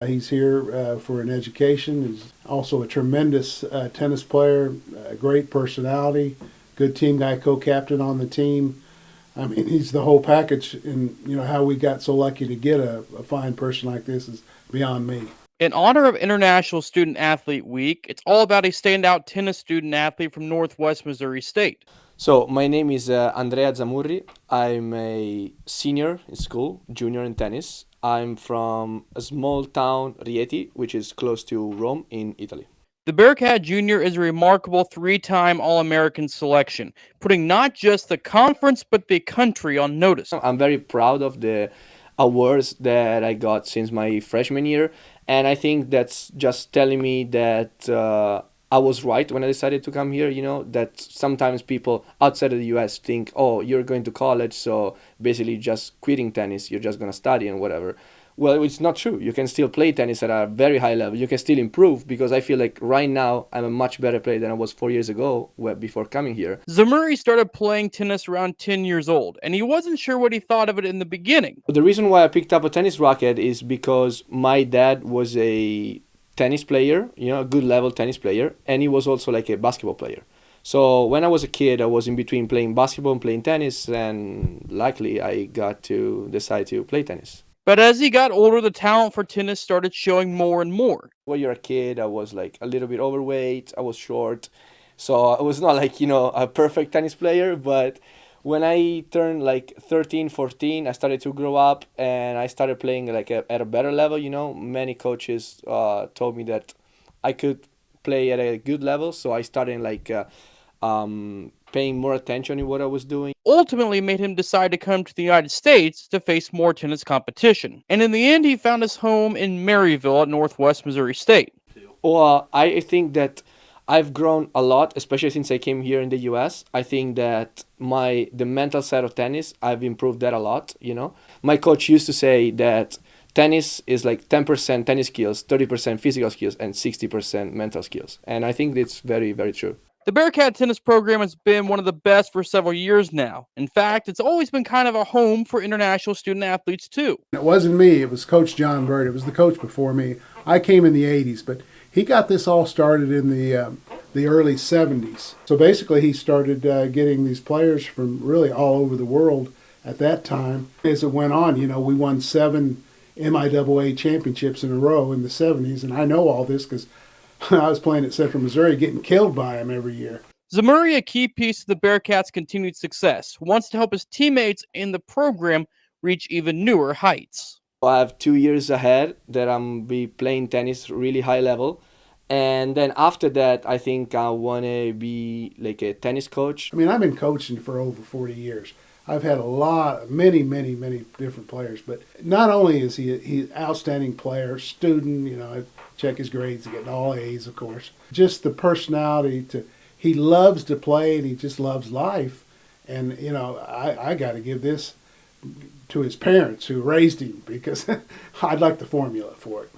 He's here for an education. He's also a tremendous tennis player, a great personality, good team guy, co-captain on the team. I mean, he's the whole package, and how we got so lucky to get a fine person like this is beyond me. In honor of International Student Athlete Week, it's all about a standout tennis student athlete from Northwest Missouri State. So my name is Andrea Zamurri. I'm a senior in school, junior in tennis. I'm from a small town, Rieti, which is close to Rome in Italy. The Bearcat Junior is a remarkable three-time All-American selection, putting not just the conference but the country on notice. I'm very proud of the awards that I got since my freshman year, and I think that's just telling me that I was right when I decided to come here. That sometimes people outside of the US think, oh, you're going to college, so basically just quitting tennis, you're just going to study and whatever. Well, it's not true. You can still play tennis at a very high level. You can still improve, because I feel like right now I'm a much better player than I was 4 years ago before coming here. Zamurri started playing tennis around 10 years old, and he wasn't sure what he thought of it in the beginning. The reason why I picked up a tennis racket is because my dad was a tennis player, a good level tennis player, and he was also like a basketball player. So when I was a kid, I was in between playing basketball and playing tennis, and luckily I got to decide to play tennis. But as he got older, the talent for tennis started showing more and more. When you're a kid, I was like a little bit overweight, I was short, so I was not like, a perfect tennis player. But when I turned like 13, 14, I started to grow up and I started playing like at a better level. Many coaches told me that I could play at a good level, so I started like paying more attention in what I was doing. Ultimately made him decide to come to the United States to face more tennis competition. And in the end, he found his home in Maryville at Northwest Missouri State. Well, I think that I've grown a lot, especially since I came here in the US. I think that the mental side of tennis, I've improved that a lot. My coach used to say that tennis is like 10% tennis skills, 30% physical skills, and 60% mental skills. And I think it's very, very true. The Bearcat tennis program has been one of the best for several years now. In fact, it's always been kind of a home for international student athletes too. It wasn't me, it was Coach John Bird. It was the coach before me. I came in the 80s, but he got this all started in the early 70s. So basically he started getting these players from really all over the world at that time. As it went on, we won 7 MIAA championships in a row in the 70s, and I know all this because I was playing at Central Missouri, getting killed by him every year. Zamurri, a key piece of the Bearcats' continued success, wants to help his teammates in the program reach even newer heights. I have 2 years ahead that I'm be playing tennis really high level. And then after that, I think I want to be like a tennis coach. I mean, I've been coaching for over 40 years. I've had many different players. But not only is he an outstanding player, student, I check his grades, getting all A's, of course. Just the personality he loves to play and he just loves life. And, I got to give this to his parents who raised him because I'd like the formula for it.